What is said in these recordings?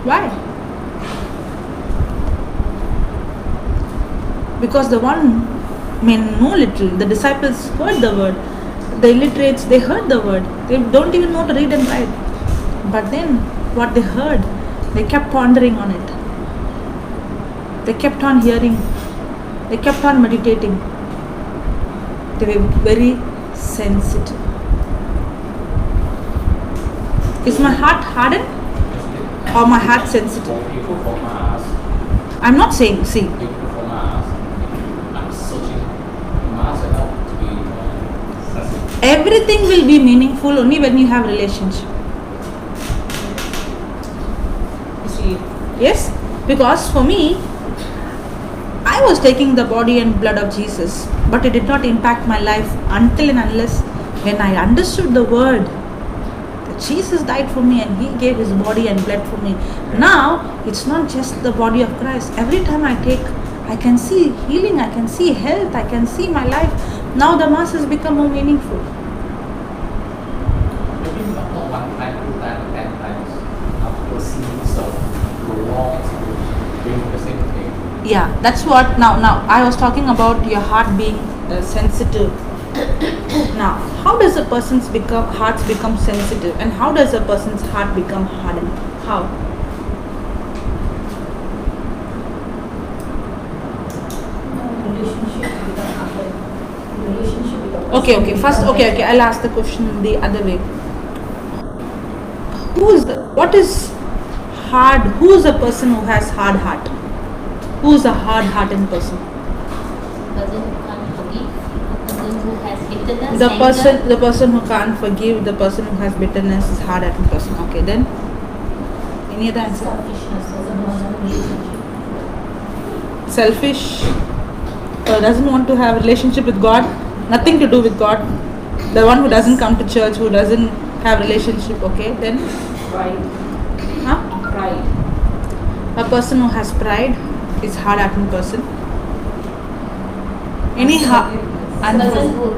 Why? Because the one may know little. The disciples heard the word. The illiterates, they heard the word. They don't even know to read and write. But then, what they heard, they kept pondering on it. They kept on hearing. They kept on meditating. They were very sensitive. Is my heart hardened or my heart sensitive? I'm not saying, see. Everything will be meaningful only when you have relationship. You see? Yes? Because for me, I was taking the body and blood of Jesus, but it did not impact my life until and unless when I understood the word that Jesus died for me and He gave His body and blood for me. Now, it's not just the body of Christ. Every time I take, I can see healing, I can see health, I can see my life. Now the Mass has become more meaningful. Maybe not one time, 2 times, 10 times. After seeing stuff, prolonged, doing the same thing. Yeah, that's what now I was talking about your heart being sensitive. Now, how does a person's hearts become sensitive, and how does a person's heart become hardened? How? Okay. First, I'll ask the question the other way. What is hard? Who is a person who has hard heart? Who is a hard-hearted person? Person who can't forgive, person who has bitterness. The person who can't forgive, the person who has bitterness is hard-hearted person. Okay, then any other answer? Selfishness doesn't want a relationship. Selfish, doesn't want to have a relationship with God, nothing to do with God. The one who doesn't come to church, who doesn't have relationship. Okay, then Pride. huh? Pride. A person who has pride is hard-hearted person. Person who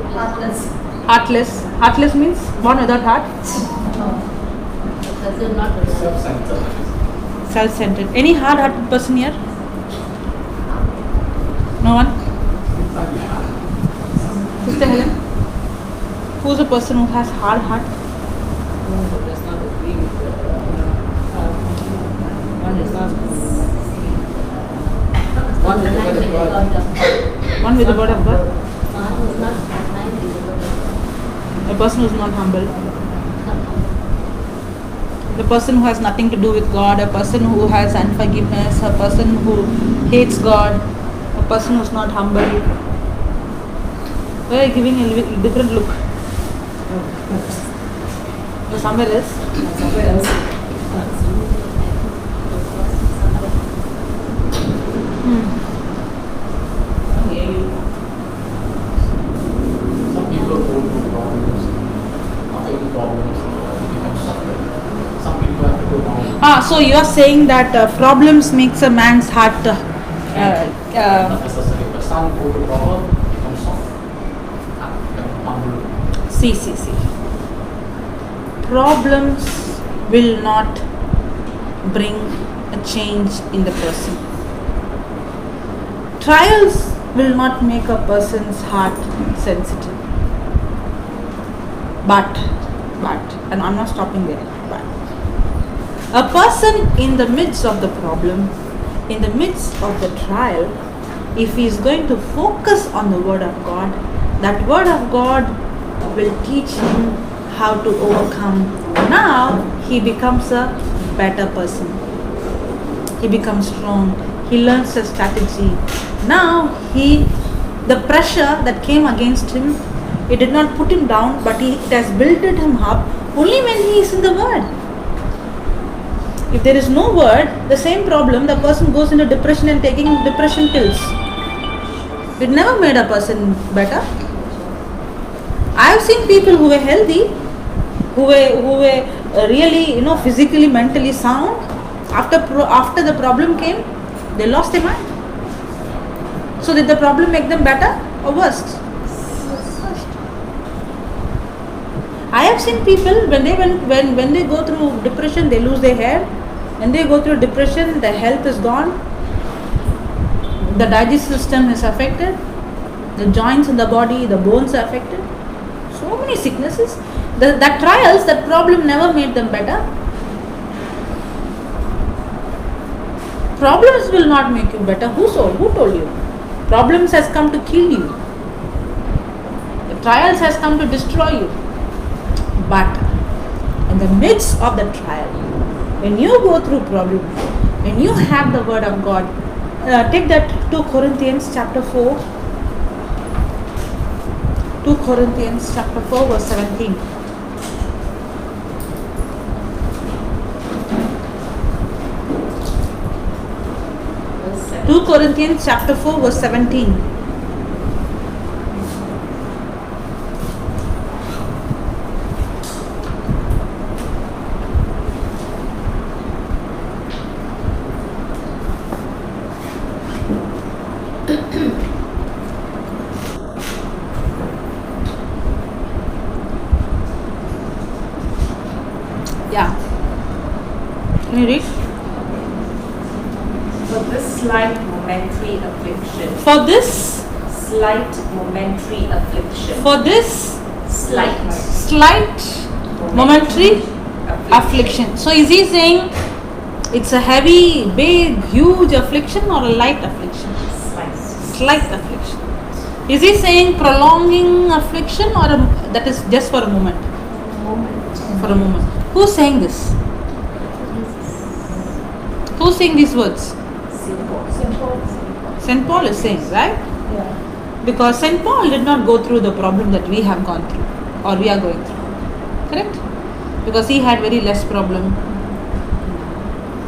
Heartless. Heartless means one without heart. no. The person not the Self-centered. Self-centered. Any hard-hearted person here? No one? Sister Helen? Who's a person who has hard heart? Does not agree with one is not one with the word of God. One with the word of God? One who is not aligned with the word of God. A person who is not humble. The person who has nothing to do with God, a person who has unforgiveness, a person who hates God, a person who is not humble. We are giving a different look. Somewhere else. Somewhere else. Some people go through problems. After the problems, they become suffering. Some people have to go down. So you are saying that problems makes a man's heart Not necessarily, but some go through problem, become soft. Become humble. See. Problems will not bring a change in the person. Trials will not make a person's heart sensitive. But, and I'm not stopping there, but a person in the midst of the problem, in the midst of the trial, if he is going to focus on the Word of God, that Word of God will teach him how to overcome. Now he becomes a better person. He becomes strong. He learns a strategy. Now the pressure that came against him, it did not put him down, but it has built him up only when he is in the Word. If there is no Word, the same problem, the person goes into depression and taking depression pills. It never made a person better. I have seen people who were healthy, who were really, physically, mentally sound. After the problem came, they lost their mind. So did the problem make them better or worse? I have seen people when they go through depression, they lose their hair, When they go through depression, their health is gone, the digestive system is affected, the joints in the body, the bones are affected. So many sicknesses. That trials, that problem never made them better. Problems will not make you better. Who told you? Problems has come to kill you. The trials has come to destroy you. But in the midst of the trial, when you go through problems, when you have the word of God, take that 2 Corinthians chapter 4. 2 Corinthians chapter 4 verse 17. Verse 7. 2 Corinthians chapter 4 verse 17. Yeah. Can you read? For this slight momentary affliction. For this Slight momentary affliction. for this Slight momentary affliction. So is he saying it's a heavy, big, huge affliction or a light affliction? Slight affliction. Is he saying prolonging affliction or that is just for a moment? For a moment. Who's saying this? Who's saying these words? St. Paul is saying, right? Yeah. Because St. Paul did not go through the problem that we have gone through or we are going through. Correct? Because he had very less problem.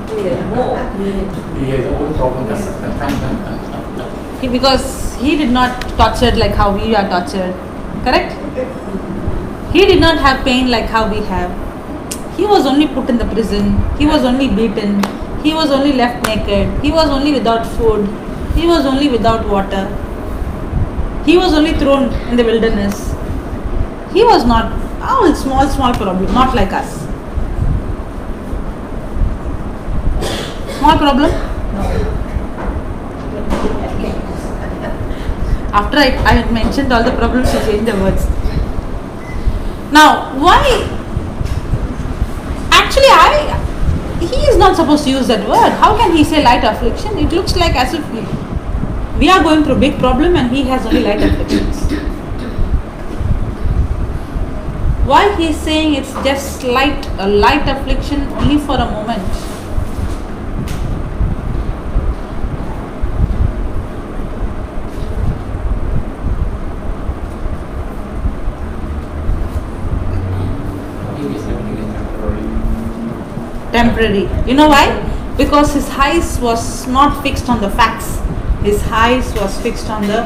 He has a own problem. Because he did not tortured like how we are tortured. Correct? He did not have pain like how we have. He was only put in the prison. He was only beaten. He was only left naked. He was only without food. He was only without water. He was only thrown in the wilderness. He was not all small problem, not like us. Small problem? After I mentioned all the problems, you change the words. Now, why? Actually, he is not supposed to use that word. How can he say light affliction? It looks like as if we are going through big problem and he has only light afflictions. Why he is saying it's just a light affliction only for a moment? Temporary. You know why? Because his eyes was not fixed on the facts. His eyes was fixed on the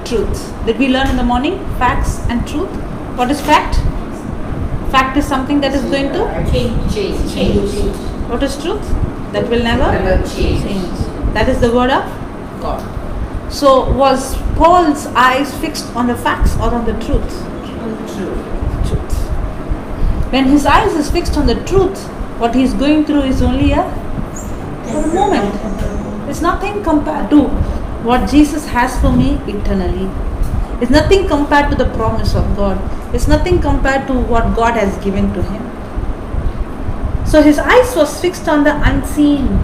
truth. Did we learn in the morning? Facts and truth. What is fact? Fact is something that is going to change. What is truth? That will never change. That is the word of God. So was Paul's eyes fixed on the facts or on the truth? Truth. When his eyes is fixed on the truth, what he is going through is only for a moment. It's nothing compared to what Jesus has for me eternally. It's nothing compared to the promise of God. It's nothing compared to what God has given to him. So his eyes was fixed on the unseen.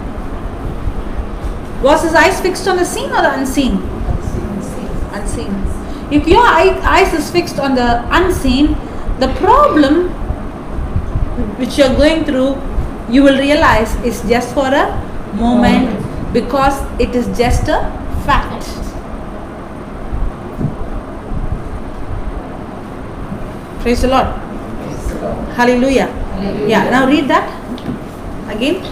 Was his eyes fixed on the seen or the unseen? Unseen. If your eyes is fixed on the unseen, the problem which you are going through, you will realize is just for a moment because it is just a fact. Praise the Lord. Hallelujah. Yeah, now read that again.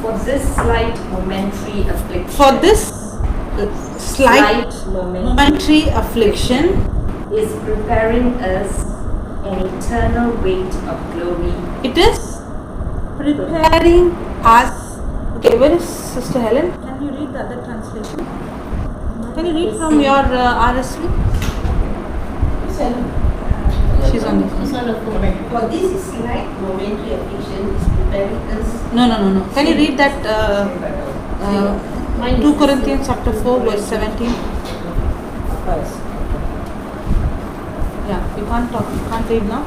For this slight momentary affliction. For this slight momentary affliction is preparing us an eternal weight of glory. it is preparing us. Okay, where is Sister Helen? Can you read the other translation? Can you read from your RSV? She's on the phone. It's on the phone. For this slight momentary affliction is preparing us. No. Can you read that 2 Corinthians chapter 4 verse 17? Yeah, you can't talk. You can't read now.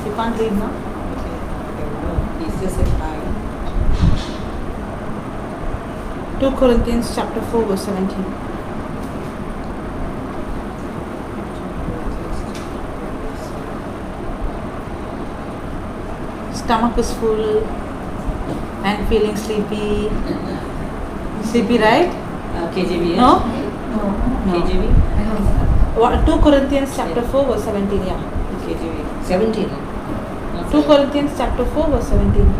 You can't read now. He's just in mind. 2 Corinthians chapter 4 verse 17. Stomach is full and feeling sleepy. Sleepy, right? KJV. No? No. KJV. What, 2 Corinthians chapter 4 verse 17, yeah. KJV. 17. 2 Corinthians chapter 4 verse 17.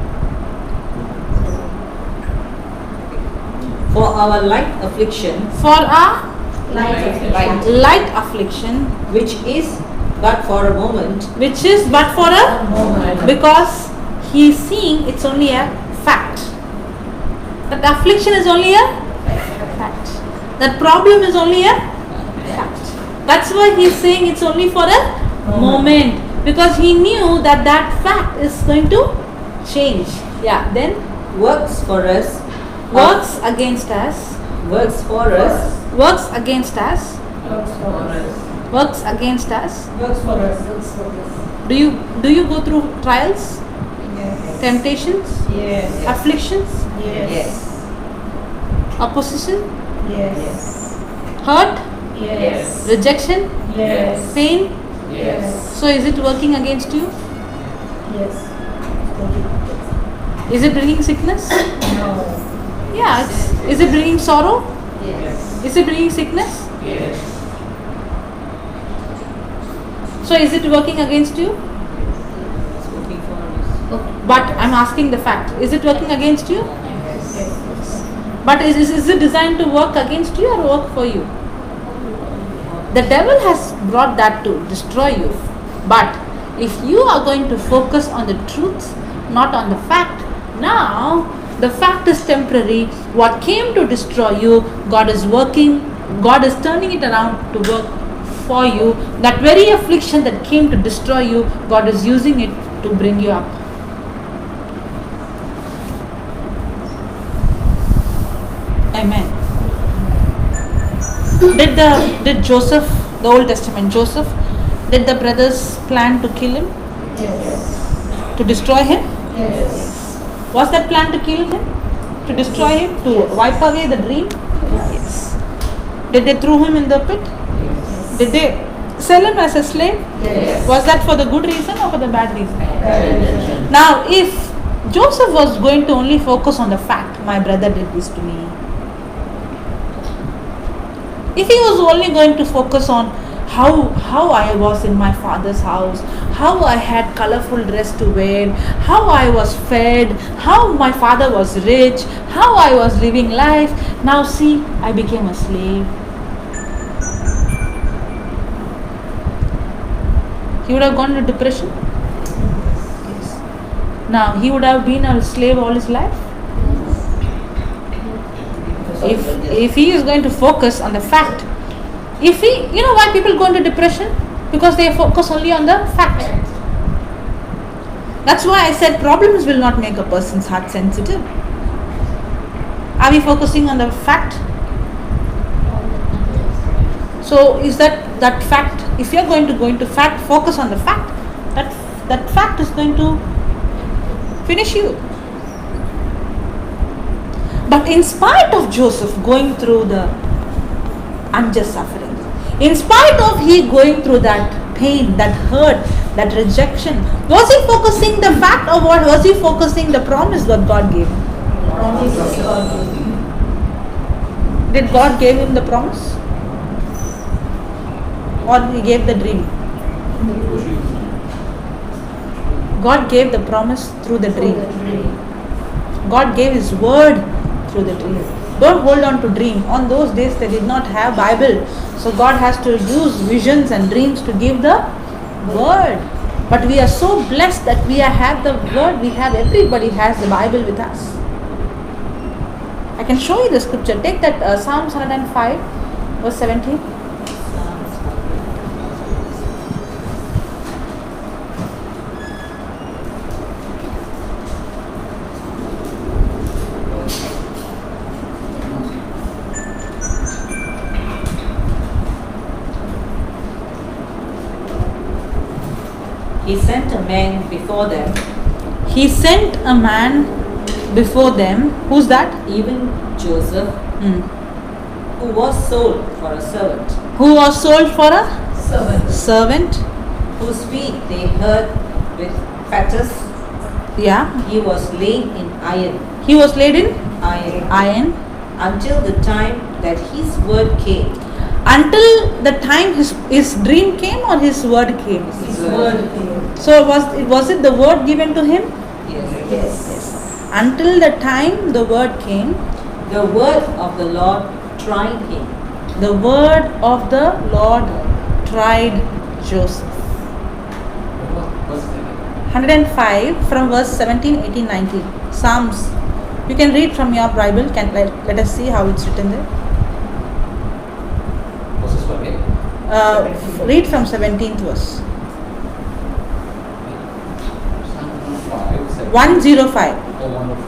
For our light affliction, For our light affliction, which is but for a moment, which is but for a moment, because he is seeing it's only a fact. That affliction is only a fact. That problem is only a fact. That's why he is saying it's only for a moment, because he knew that that fact is going to change. Yeah, then works for us, works against us, works for us, works against us, Works for us. works against us. works for us. Works for us. Do you go through trials, Yes. temptations, Yes. afflictions, Yes. opposition, Yes. hurt, Yes. rejection, Yes. pain? Yes. So is it working against you? Yes. Is it bringing sickness? No. Yeah. Is it bringing sorrow? Yes. Is it bringing sickness? Yes. So is it working against you? It's working for us. But I'm asking the fact. Is it working against you? Yes. But is it designed to work against you or work for you? The devil has brought that to destroy you. But if you are going to focus on the truth, not on the fact, now the fact is temporary. What came to destroy you, God is working, God is turning it around to work for you. That very affliction that came to destroy you, God is using it to bring you up. Amen. Did Joseph, the Old Testament Joseph, did the brothers plan to kill him? Yes. To destroy him? Yes. Was that plan to kill him? To destroy him? To wipe away the dream? Yes. Did they throw him in the pit? Yes. Did they sell him as a slave? Yes. Was that for the good reason or for the bad reason? Yes. Now, if Joseph was going to only focus on the fact, my brother did this to me. If he was only going to focus on how I was in my father's house, how I had colorful dress to wear, how I was fed, how my father was rich, how I was living life, now see, I became a slave. He would have gone into depression. Yes. Now he would have been a slave all his life. If he is going to focus on the fact, if he, you know why people go into depression? Because they focus only on the fact. That's why I said problems will not make a person's heart sensitive. Are we focusing on the fact? So is that fact, if you are going to go into fact, focus on the fact, that fact is going to finish you. But in spite of Joseph going through the unjust suffering, in spite of he going through that pain, that hurt, that rejection, was he focusing the fact or what? Was he focusing the promise that God gave him? Did God give him the promise? Or he gave the dream? God gave the promise through the dream. God gave his word through the dream. Don't hold on to dream. On those days they did not have Bible. So God has to use visions and dreams to give the word. But we are so blessed that we have the word. Everybody has the Bible with us. I can show you the scripture. Take that Psalms 105 verse 17. He sent a man before them, He sent a man before them. Who's that? even Joseph, Hmm. who was sold for a servant, Who was sold for a Servant. servant? whose feet they hurt with fetters. Yeah. He was laid in iron, He was laid in iron until the time that his word came. until the time his dream came or his word came. His word came. So was it the word given to him? Yes. Until the time the word came, The word of the Lord tried him. the word of the Lord tried Joseph. What's the 105 from verse 17, 18, 19. Psalms. You can read from your Bible. Let us see how it's written there. What's this one again? Read from 17th verse. Psalm 105. 105. Oh, 105.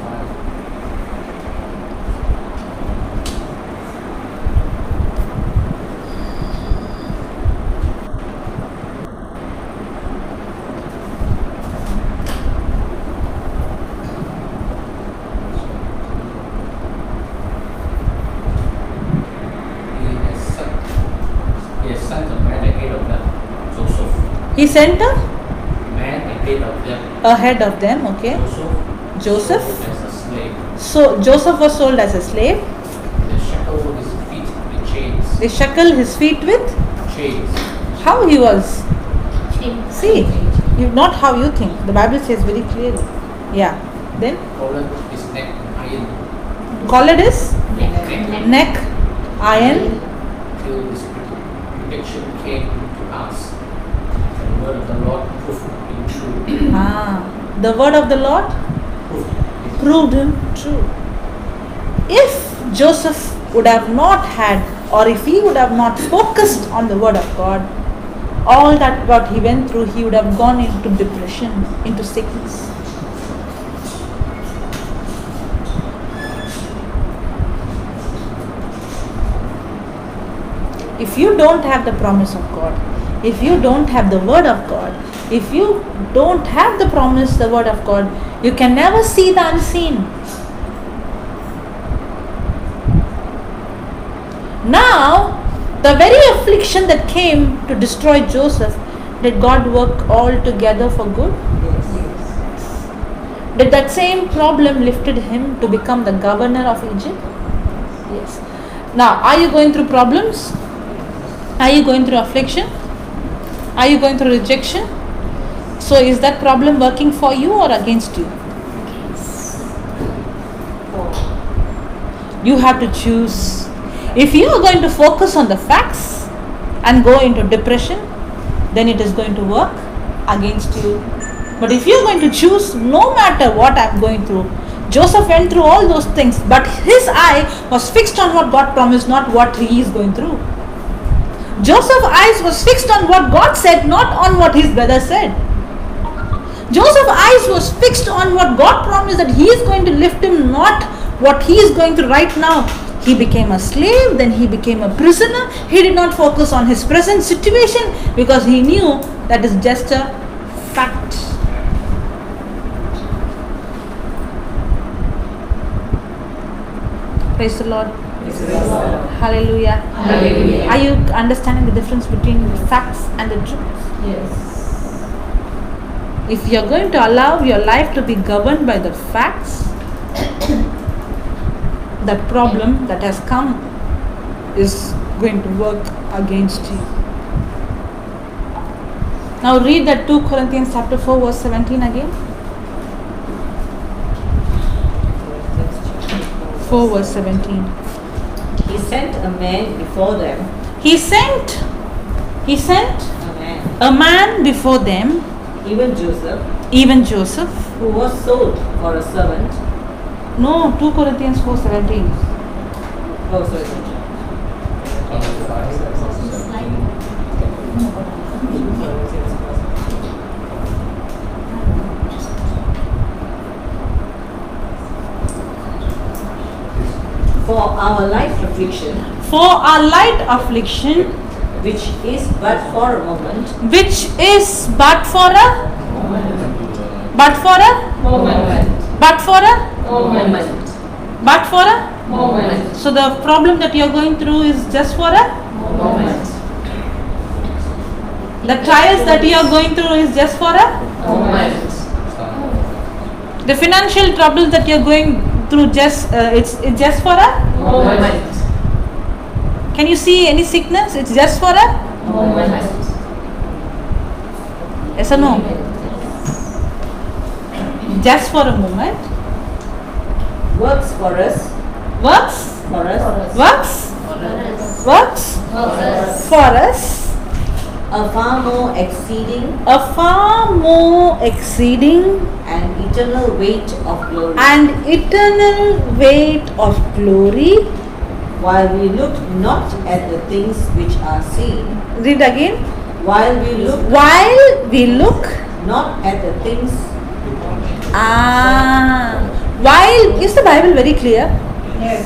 He has sent a man ahead of them, Joseph. He sent a Man ahead of them, ahead of them. Okay. Joseph. Joseph. As a slave. So Joseph was sold as a slave. They shackle his feet with chains. They shackle his feet with Chains. how he was. Change. See, not how you think. The Bible says very clearly. Yeah. Then Collar his neck iron. collared his Neck. neck iron Till his prediction came to pass. The word of the Lord proved him true. The word of the Lord proved him true. If Joseph would have not had, or if he would have not focused on the word of God, all that what he went through, he would have gone into depression, into sickness. If you don't have the promise of God, if you don't have the word of God, if you don't have the promise, the word of God, you can never see the unseen. Now, the very affliction that came to destroy Joseph, did God work all together for good? Did that same problem lifted him to become the governor of Egypt? Yes. Now, are you going through problems? Are you going through affliction? Are you going through rejection? So is that problem working for you or against you? You have to choose. If you are going to focus on the facts and go into depression, then it is going to work against you. But if you are going to choose, no matter what I am going through, Joseph went through all those things, but his eye was fixed on what God promised, not what he is going through. Joseph's eyes was fixed on what God said, not on what his brother said. Joseph's eyes was fixed on what God promised, that he is going to lift him, not what he is going through right now. He became a slave, then he became a prisoner. He did not focus on his present situation because he knew that is just a fact. Praise the Lord. Hallelujah. Hallelujah. Are you understanding the difference between facts and the truth? Yes. If you are going to allow your life to be governed by the facts, that problem that has come is going to work against you. Now read that 2 Corinthians chapter 4 verse 17 again. 4 verse 17. He sent a man before them, He sent a man, a man before them, even Joseph, even Joseph. who was sold for a servant. No, 2 Corinthians 4:17. Oh, sorry. For our light affliction, For our light affliction, which is but for a moment, which is but for a But for a? Moment. But for a? Moment. But for a? Moment. So the problem that you are going through is just for a? Moment. The trials that you are going through is just for a? Moment. The financial troubles that you are going through it's just for a? Moment. Can you see any sickness? It's just for a? Moment. Yes or no? Just for a moment. Works for us. Works? For us. Works? Works? For us. A far more exceeding A far more exceeding and eternal weight of glory. and eternal weight of glory. While we look not at the things which are seen. Read again. While we look While we look. not at the things. While, is the Bible very clear? Yes.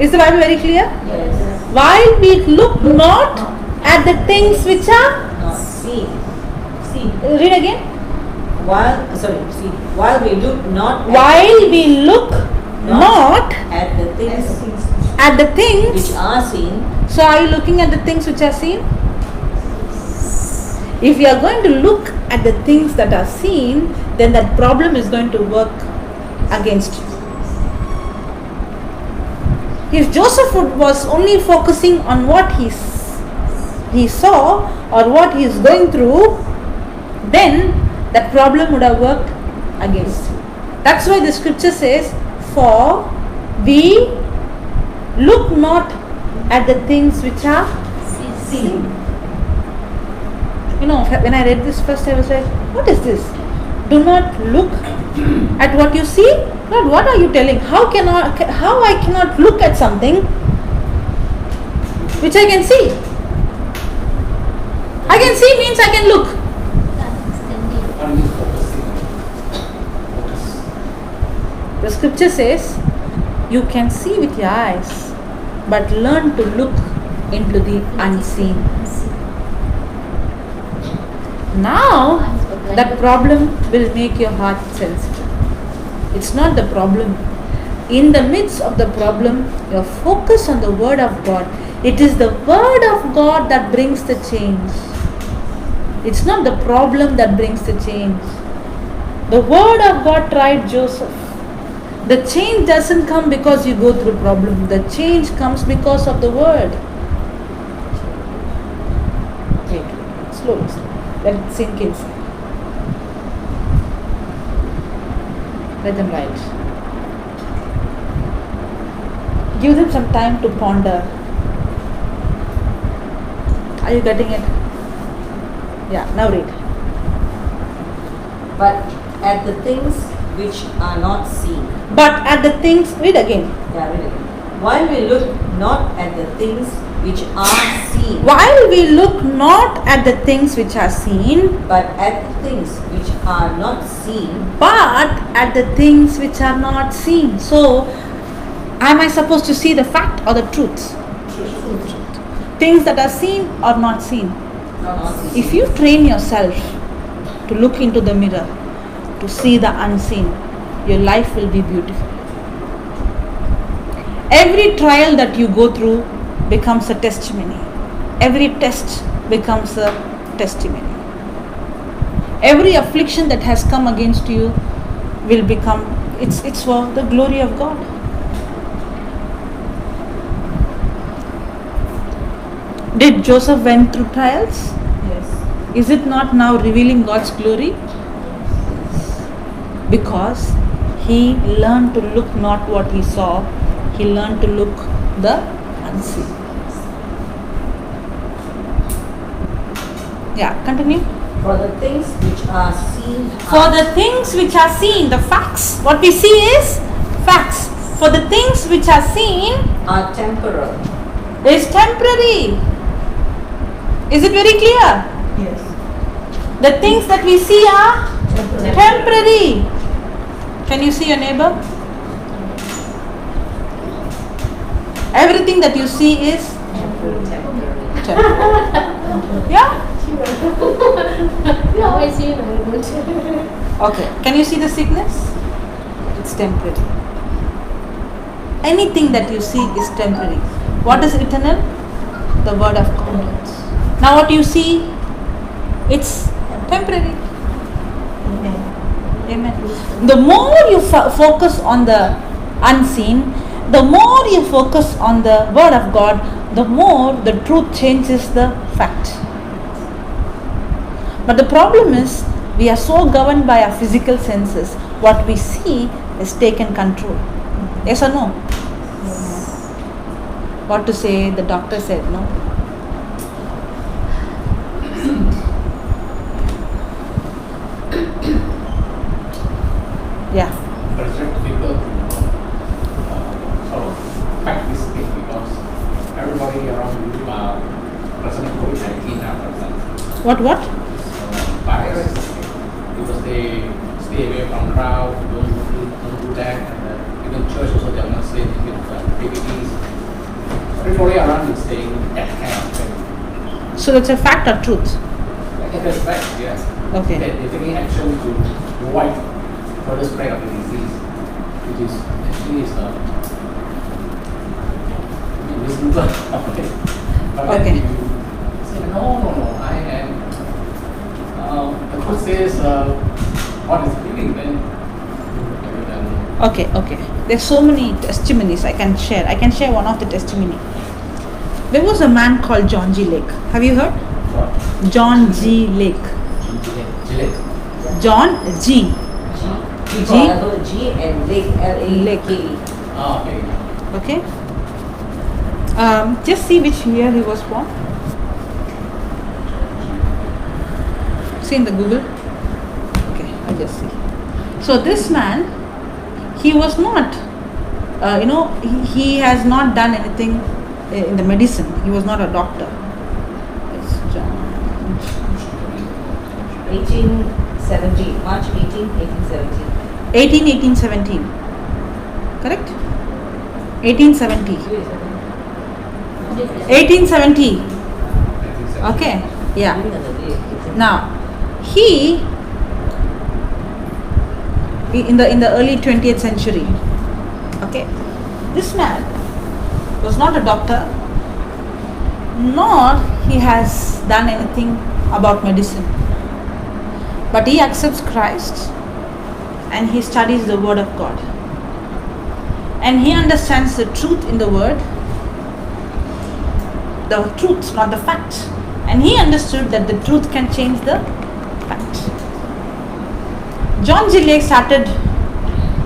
Is the Bible very clear? Yes. While we look not at the things which are. Not seen. See. Read again. While we look not While we look not at the things at the things. which are seen. So are you looking at the things which are seen? If you are going to look at the things that are seen, then that problem is going to work against you. If Joseph was only focusing on what he saw or what he is going through, then that problem would have worked against him. That's why the scripture says, for we look not at the things which are seen. You know, when I read this first, I was like, what is this? Do not look at what you see? Lord, what are you telling? How I cannot look at something which I can see? I can see means I can look. Only focusing on focus. The scripture says, you can see with your eyes, but learn to look into the unseen. Now, that problem will make your heart sensitive. It's not the problem. In the midst of the problem, your focus on the Word of God. It is the Word of God that brings the change. It's not the problem that brings the change. The Word of God tried Joseph. The change doesn't come because you go through problem. The change comes because of the Word. Wait, slowly. Let it sink inside. Let them write. Give them some time to ponder. Are you getting it? Yeah, now read. But at the things which are not seen. But at the things, read again. Yeah, read it. While we look not at the things which are seen. While we look not at the things which are seen, But at the things which are not seen. but at the things which are not seen. So, am I supposed to see the fact or the truth? Things that are seen or not seen. Not seen. If you train yourself to look into the mirror, to see the unseen, your life will be beautiful. Every trial that you go through becomes a testimony. Every test becomes a testimony. Every affliction that has come against you will become, it's for the glory of God. Did Joseph went through trials? Yes. Is it not now revealing God's glory? Because he learned to look not what he saw, he learned to look the unseen. Yeah, continue. For the things which are seen. For the things which are seen, the facts, what we see is facts. For the things which are seen are temporal. is temporary. Is it very clear? Yes. The things that we see are temporary. Can you see your neighbor? Everything that you see is temporary. Yeah? Now I see very good. Okay, can you see the sickness? It's temporary. Anything that you see is temporary. What is eternal? The word of God. Now what you see, it's temporary. Amen. The more you focus on the unseen, the more you focus on the word of God, the more the truth changes the fact. But the problem is, we are so governed by our physical senses. What we see is taken control. Yes or no? What to say? The doctor said no. Yeah. But it's very difficult to sort of fact this thing because everybody around you are present COVID-19 now, for example. What? Virus, because they stay away from crowd, don't do that, and even church also they are not saying with activities. Everybody around is saying that kind of thing. So it's a fact or truth? Like a fact, yes. Okay. They're taking action to avoid further spread of the disease, which is actually reasonable. But Okay. then you say, no, I am. The court says, what is healing then? Okay. There's so many testimonies I can share. I can share one of the testimony. There was a man called John G. Lake. Have you heard? What? John G. Lake. Gillette. John G. G and Lake, L-A-K-E. Ah, okay. Okay. Just see which year he was born. See in the Google. Okay, I'll just see. So this man, he was not, he has not done anything in the medicine. He was not a doctor. It's John. 1870, March 18, 1870. 1817. Correct? 1870. 1870. Okay. Yeah. Now, he in the early 20th century. Okay. This man was not a doctor, nor he has done anything about medicine. But he accepts Christ and he studies the Word of God. And he understands the truth in the Word, the truth, not the fact. And he understood that the truth can change the fact. John G. Lake started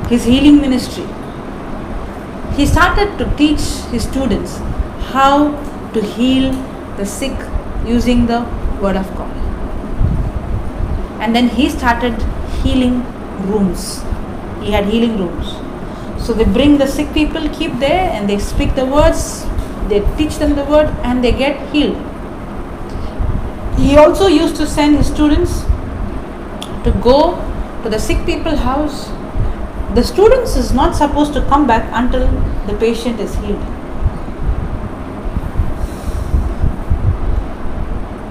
his healing ministry. He started to teach his students how to heal the sick using the Word of God. And then he started healing rooms. He had healing rooms. So they bring the sick people, keep there, and they speak the words, they teach them the word, and they get healed. He also used to send his students to go to the sick people's house. The students is not supposed to come back until the patient is healed.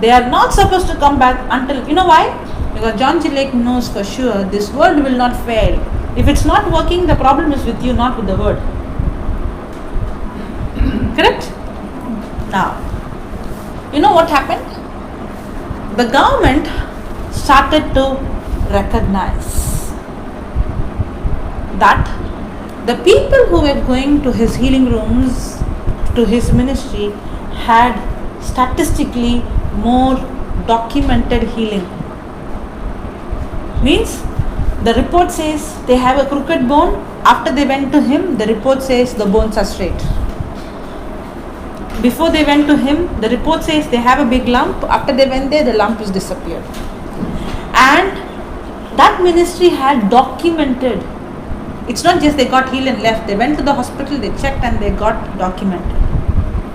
They are not supposed to come back until, you know why? Because John G. Lake knows for sure this word will not fail. If it's not working, the problem is with you, not with the word. Correct? Now, you know what happened? The government started to recognize that the people who were going to his healing rooms, to his ministry, had statistically more documented healing. Means the report says they have a crooked bone. After they went to him, the report says the bones are straight. Before they went to him, the report says they have a big lump. After they went there, the lump is disappeared. And that ministry had documented. It's not just they got healed and left. They went to the hospital, they checked, and they got documented.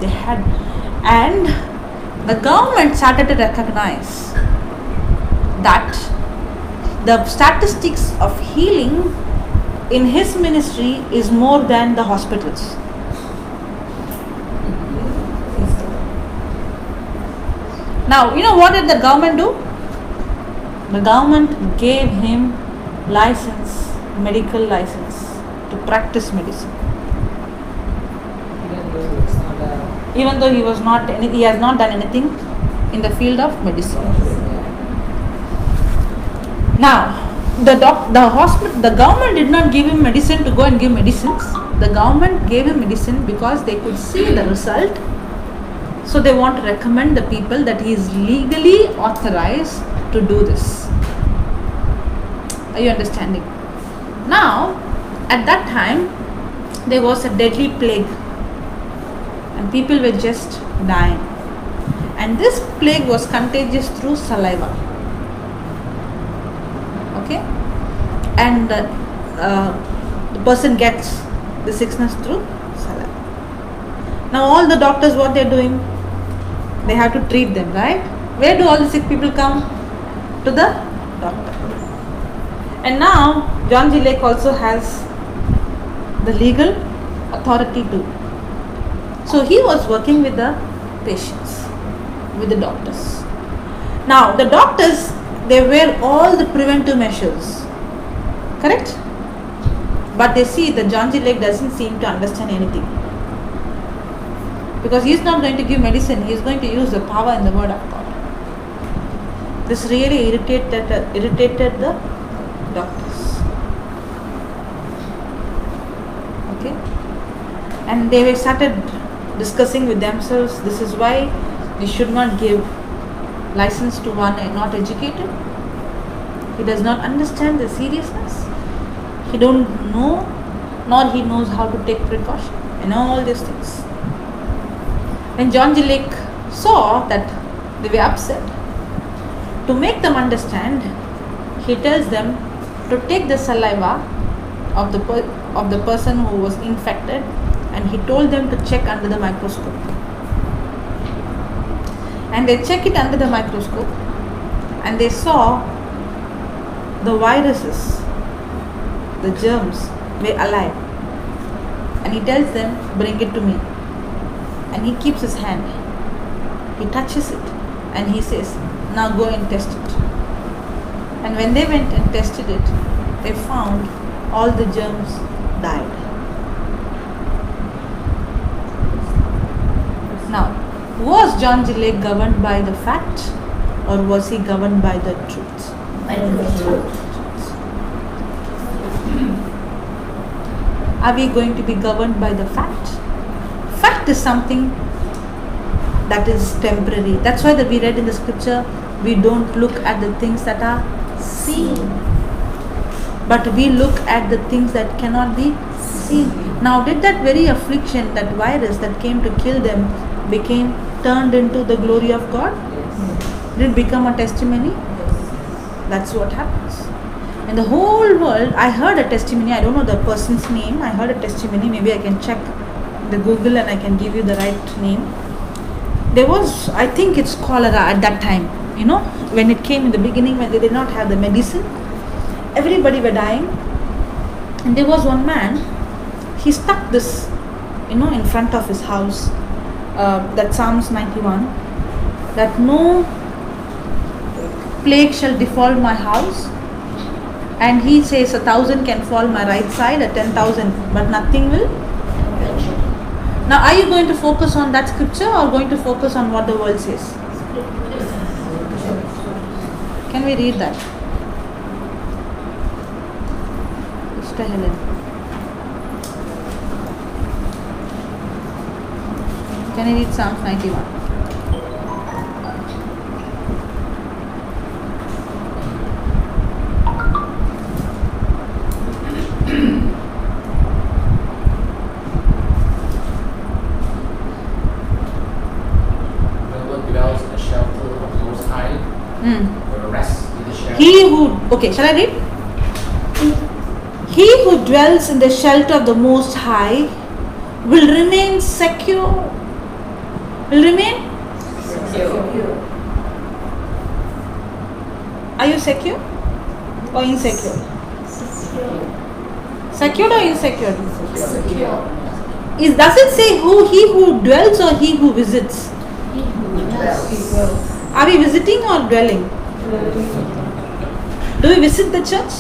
They had, and the government started to recognize that the statistics of healing in his ministry is more than the hospitals. Now, you know what did the government do? The government gave him license, medical license to practice medicine. Even though he has not done anything in the field of medicine. Now, the government did not give him medicine to go and give medicines. The government gave him medicine because they could see the result. So they want to recommend the people that he is legally authorized to do this. Are you understanding? Now, at that time, there was a deadly plague and people were just dying. And this plague was contagious through saliva. Okay? And the person gets the sickness through saliva. Now all the doctors, what they are doing? They have to treat them, right? Where do all the sick people come? To the doctor. And now John G. Lake also has the legal authority too. So he was working with the patients, with the doctors. Now the doctors, they wear all the preventive measures, correct? But they see that John G. Lake doesn't seem to understand anything. Because he is not going to give medicine, he is going to use the power in the word of God. This really irritated the doctors. Okay? And they started discussing with themselves, this is why we should not give license to one not educated. He does not understand the seriousness. He don't know, nor he knows how to take precaution and all these things. When John G. Lake saw that they were upset, to make them understand, he tells them to take the saliva of the person who was infected, and he told them to check under the microscope. And they check it under the microscope, and they saw the viruses, the germs were alive. And he tells them, bring it to me. And he keeps his hand, he touches it, and he says, now go and test it. And when they went and tested it, they found all the germs died. Now, was John G. Lake governed by the fact, or was he governed by the truth? By the truth. Are we going to be governed by the fact? Fact is something that is temporary. That's why that we read in the scripture, we don't look at the things that are seen, but we look at the things that cannot be seen. Now, did that very affliction, that virus that came to kill them, became turned into the glory of God? Yes. Did it become a testimony? Yes. That's what happens. In the whole world, I heard a testimony, I don't know the person's name, I heard a testimony, maybe I can check the Google and I can give you the right name. There was, I think it's cholera at that time, you know, when it came in the beginning, when they did not have the medicine, everybody were dying. And there was one man, he stuck this, you know, in front of his house, that Psalms 91, that no plague shall befall my house. And he says 1,000 can fall my right side, at 10,000, but nothing will. Now, are you going to focus on that scripture or going to focus on what the world says? Can we read that? Sister Helen. Can you read Psalms 91? Okay, shall I read? He who dwells in the shelter of the Most High will remain secure. Will remain? Secure. Are you secure or insecure? Secured or insecure? Secure. Does it say he who dwells or he who visits? He who dwells. Are we visiting or dwelling? Do we visit the church?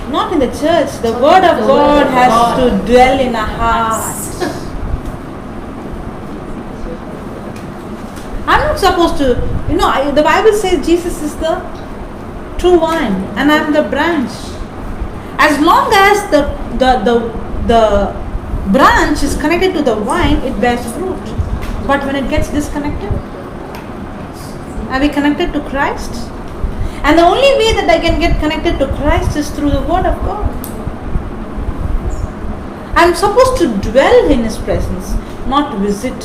Not in the church. The word of God has to dwell in our hearts. I'm not supposed to, the Bible says Jesus is the true vine and I'm the branch. As long as the branch is connected to the vine, it bears fruit. But when it gets disconnected, are we connected to Christ? And the only way that I can get connected to Christ is through the word of God. I'm supposed to dwell in His presence, not visit.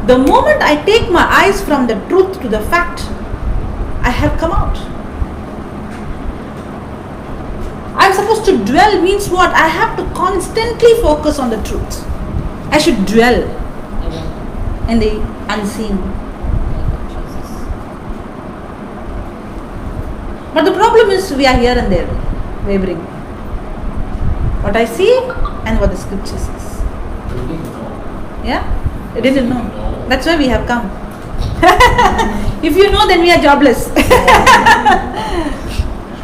The moment I take my eyes from the truth to the fact, I have come out. I'm supposed to dwell means what? I have to constantly focus on the truth. I should dwell in the unseen. But the problem is we are here and there, wavering. What I see and what the scripture says. Yeah? I didn't know. That's why we have come. If you know, then we are jobless.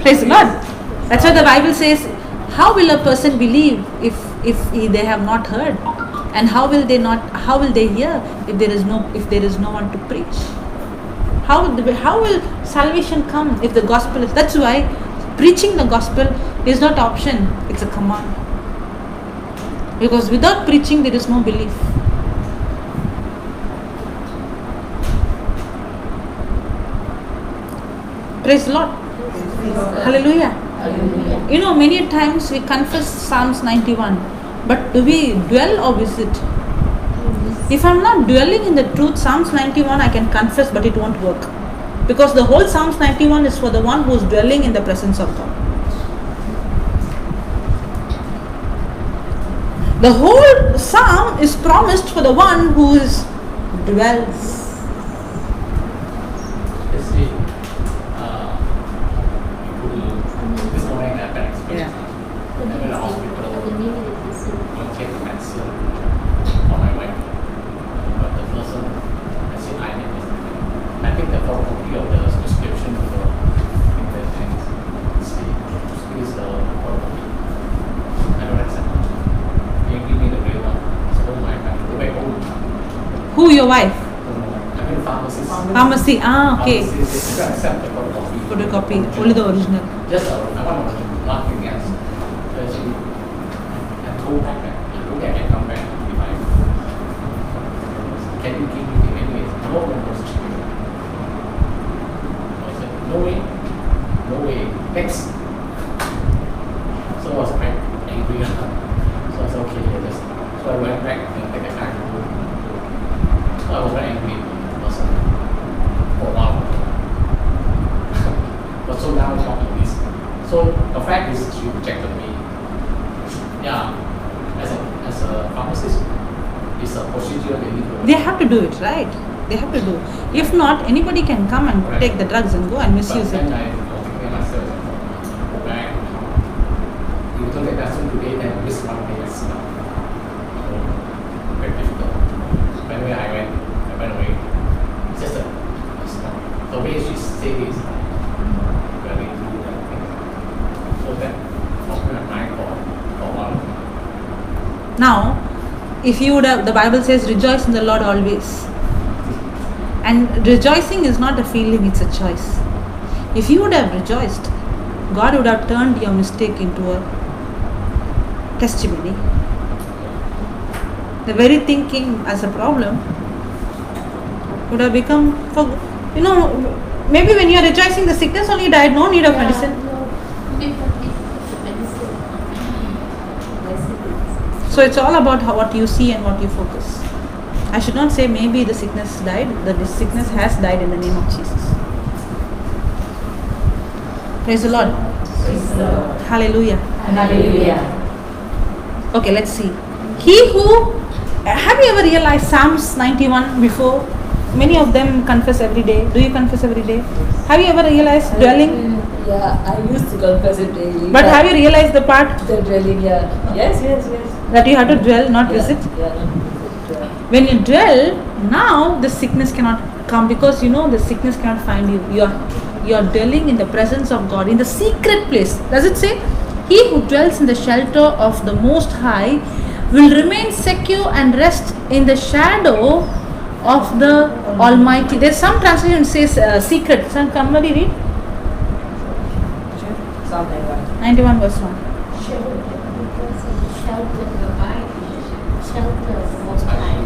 Praise God. That's why the Bible says, how will a person believe if they have not heard? And how will they hear if there is no one to preach? How will salvation come if the gospel is? That's why preaching the gospel is not option, it's a command. Because without preaching there is no belief. Praise the Lord. Hallelujah. Hallelujah. Many times we confess Psalms 91, but do we dwell or visit? If I'm not dwelling in the truth, Psalms 91 I can confess, but it won't work. Because the whole Psalms 91 is for the one who is dwelling in the presence of God. The whole psalm is promised for the one who dwells. This morning I had an experience. Yeah. I went to the hospital to take the medicine for my wife. But the person, I said, I think the photocopy of the prescription for the things. Is the photocopy. I don't accept it. Can you give me the real one? So, oh my God, go back home. Who, your wife? I'm in pharmacy. Pharmacy. Okay. Pharmacy, they don't accept the photocopy. Photocopy. Only the original. Just I want to nothing else. So actually, I told back that I can come back if I can you give me the anyways? No one was cheating. I said, no way, next. So I was quite angry. So I said, okay, so I went back and take a time to go. So I was very angry with the person for a while. But so now it's not this. So the fact is she rejected me. Yeah, as a pharmacist, it's a procedure they need to. They have to do it, right? They have to do. If not, anybody can come and Correct. take the drugs and go and misuse But it. then I was thinking myself, go back. You don't take medicine today, then this one day is not. So very difficult. Anyway, I went away. It's just the way she said is very true. So that opened my mind for a while. Now, if you would have, the Bible says, rejoice in the Lord always. And rejoicing is not a feeling, it's a choice. If you would have rejoiced, God would have turned your mistake into a testimony. The very thinking as a problem would have become, maybe when you are rejoicing, the sickness only died, no need of medicine. So it's all about what you see and what you focus. I should not say maybe the sickness died, the sickness has died in the name of Jesus. Praise the Lord. Praise the Lord. Hallelujah. Hallelujah. Okay, let's see. Have you ever realized Psalms 91 before? Many of them confess every day. Do you confess every day? Have you ever realized dwelling? Yeah, I used to confess it daily. But have you realized the part The dwelling, yeah. Yes. that you have to dwell, not Yeah, visit? Yeah, not visit. Yeah. When you dwell, now the sickness cannot come because the sickness cannot find you. You are dwelling in the presence of God, in the secret place. Does it say? He who dwells in the shelter of the Most High will remain secure and rest in the shadow of the Almighty. There's some translation says secret. Somebody read? Psalm 91. 91 verse 1. Shelter the Most High.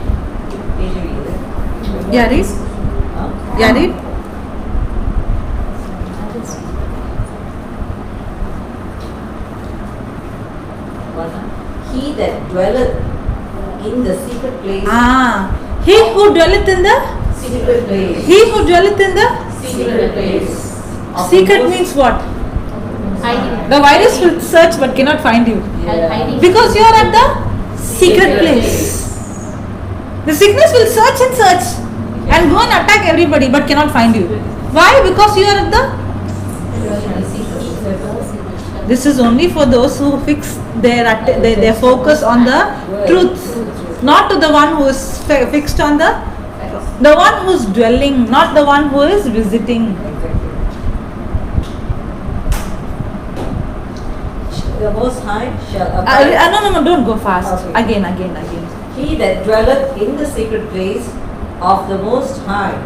Yeah, read. Huh? Yeah, read. He that dwelleth in the secret place. He who dwelleth in the Secret place. He who dwelleth in the Secret place. Of the secret most- means what? Hiding. The virus will search but cannot find you. Hiding. Because you are at the secret place. The sickness will search and search and go and attack everybody but cannot find you. Why? Because you are at the. This is only for those who fix their focus on the truth, not to the one who is fixed on the one who is dwelling, not the one who is visiting. The Most High shall abide. No, don't go fast. Okay. Again. He that dwelleth in the secret place of the Most High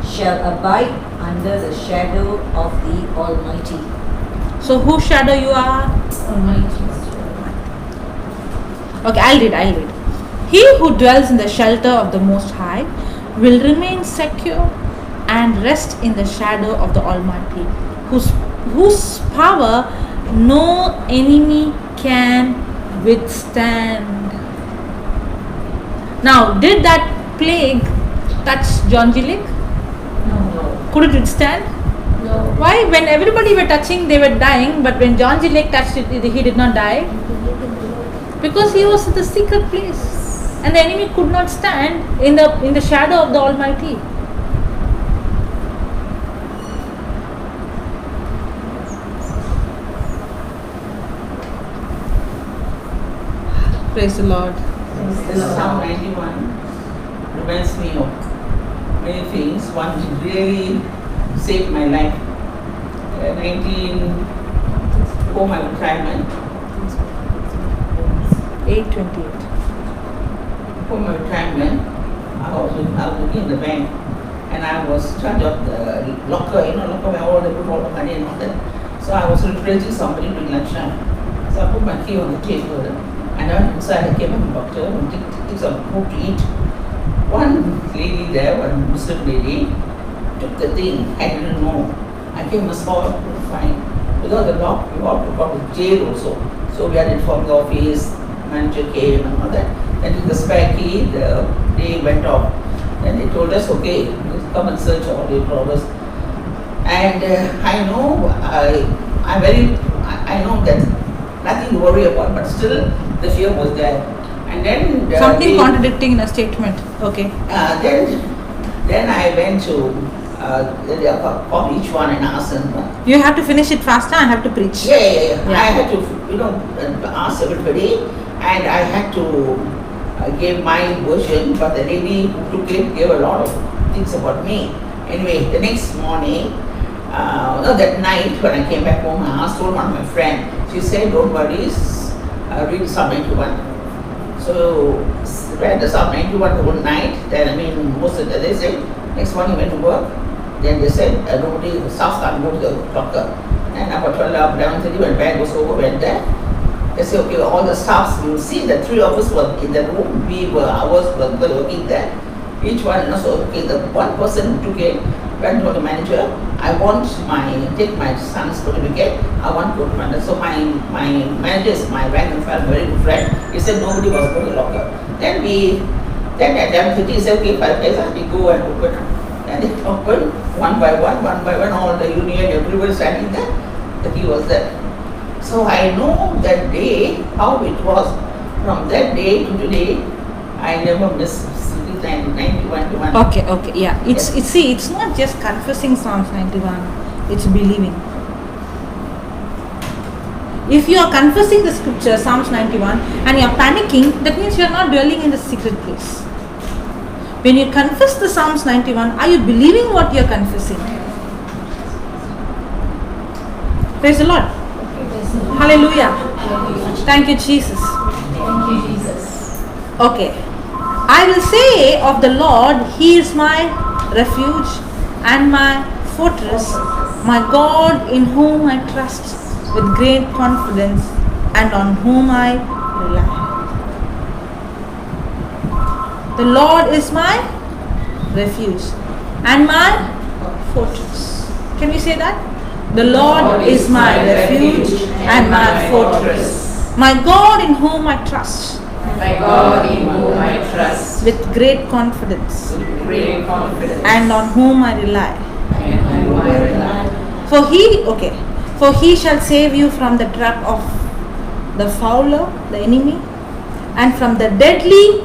shall abide under the shadow of the Almighty. So whose shadow you are? Okay, I'll read. He who dwells in the shelter of the Most High will remain secure and rest in the shadow of the Almighty, whose power no enemy can withstand. Now, did that plague touch John Gillick? No. Could it withstand? No. Why? When everybody were touching, they were dying, but when John Gillick touched it, he did not die. Because he was in the secret place, and the enemy could not stand in the shadow of the Almighty. Praise the Lord. This Psalm 91 reminds me of many things. One really saved my life. 19 my retirement. 8:28. For my retirement, I was working in the bank, and I was in charge of the locker, locker where all they put all the money and all that. So I was replacing somebody during lunchtime. So I put my key on the table, and I went inside. I came up to the doctor and took some food to eat. One lady there, one Muslim lady, took the thing. I didn't know. I came and saw it, fine. Because the lock, we all got to jail also. So we had informed the office, manager came and all that. Then took the spare key, the day went off. Then they told us, okay, come and search all your drawers. And I know, I know that nothing to worry about, but still the fear was there. And then Something contradicting in a statement. Okay. Then I went to call each one and ask them. You have to finish it faster. I have to preach. Yeah. I had to, ask everybody, and I had to give my version. But the lady who took it gave a lot of things about me. Anyway, the next morning, that night when I came back home, I told one of my friends. She said, "Don't worry, read Psalm 91." So read the Psalm 91 the whole night. Then most of the they said next morning went to work. Then they said nobody, the staff can't go to the doctor. And about 12, 11:30 when bag was over, went there. They said, okay, all the staffs, you see the three of us were in the room. Ours were working there. Each one, so okay, the one person who took it went to the manager. I want take my son's certificate. I want to go to manager. So my manager is my rank and file, very good friend. He said nobody was going to locker. Then at 11:30 he said, okay, 5 days, we go and open. And they opened one by one, all the union, everybody standing there. The key was there. So I know that day, how it was. From that day to today, I never miss 91. Okay, yeah. It's not just confessing Psalms 91, it's believing. If you are confessing the scripture, Psalms 91, and you are panicking, that means you are not dwelling in the secret place. When you confess the Psalms 91, are you believing what you are confessing? Praise the Lord. Hallelujah. Thank you, Jesus. Thank you, Jesus. Okay. I will say of the Lord, He is my refuge and my fortress, my God in whom I trust with great confidence and on whom I rely. The Lord is my refuge and my fortress. Can we say that? The Lord is my refuge and my fortress, my God in whom I trust My God in whom I trust with great confidence with great confidence and on whom I rely. and on whom I rely. For he shall save you from the trap of the fowler, the enemy, and from the deadly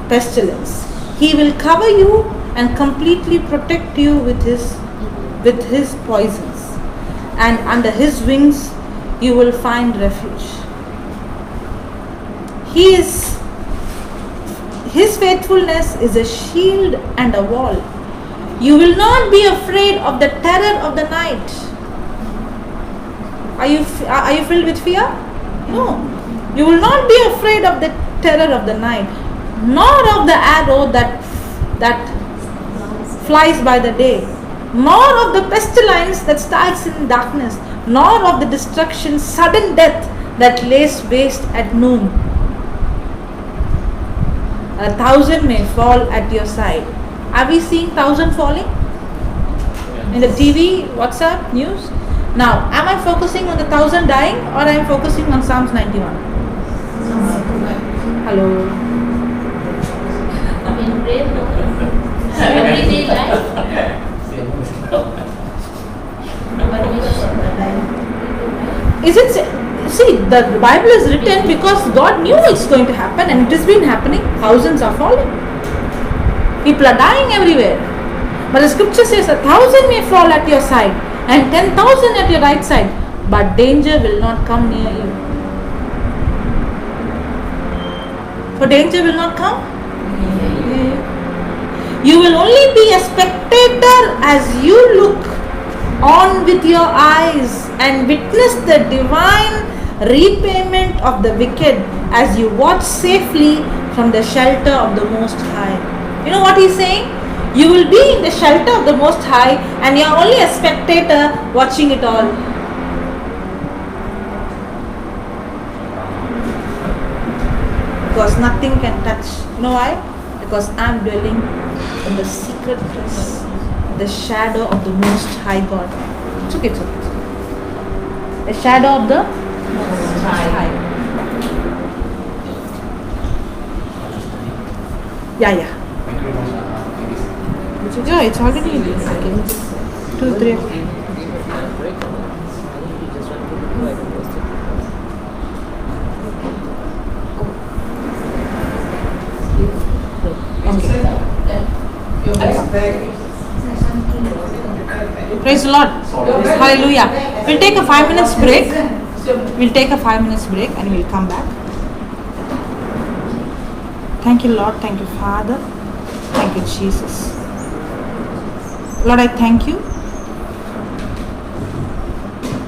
pestilence. He will cover you and completely protect you with his poisons, and under his wings you will find refuge. His faithfulness is a shield and a wall. You will not be afraid of the terror of the night. Are you filled with fear? No. You will not be afraid of the terror of the night, nor of the arrow that flies by the day, nor of the pestilence that strikes in darkness, nor of the destruction, sudden death that lays waste at noon. 1,000 may fall at your side. Are we seeing 1,000 falling? In the TV, WhatsApp, news? Now, am I focusing on the 1,000 dying or I am focusing on Psalms 91? Hello? In prayer, no. Everyday life. Is it? See, the Bible is written because God knew it's going to happen and it has been happening. Thousands are falling. People are dying everywhere. But the scripture says 1,000 may fall at your side and 10,000 at your right side, but danger will not come near you. For danger will not come? You will only be a spectator as you look on with your eyes and witness the divine repayment of the wicked as you watch safely from the shelter of the Most High. You know what he's saying? You will be in the shelter of the Most High and you are only a spectator watching it all. Because nothing can touch. You know why? Because I am dwelling in the secret place, the shadow of the Most High God. It's okay, it's okay. The shadow of the Most High. Yeah. Yeah, it's already in this. Okay. 2, 3. Praise the Lord. Hallelujah. We'll take a 5 minutes break. We'll take a 5 minutes break and we'll come back. Thank you, Lord. Thank you, Father. Thank you, Jesus. Lord, I thank you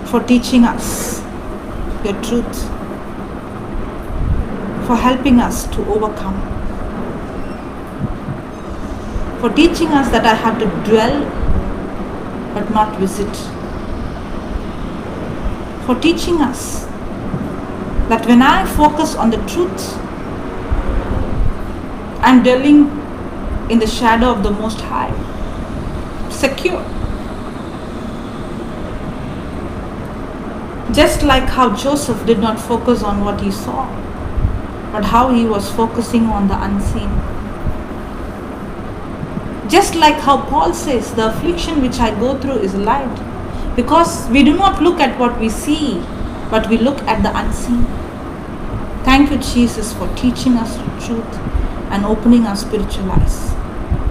for teaching us your truth, for helping us to overcome, for teaching us that I have to dwell but not visit, for teaching us that when I focus on the truth, I'm dwelling in the shadow of the Most High, secure. Just like how Joseph did not focus on what he saw, but how he was focusing on the unseen. Just like how Paul says, the affliction which I go through is light, because we do not look at what we see, but we look at the unseen. Thank you, Jesus, for teaching us the truth and opening our spiritual eyes.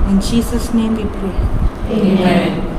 In Jesus' name we pray. Amen.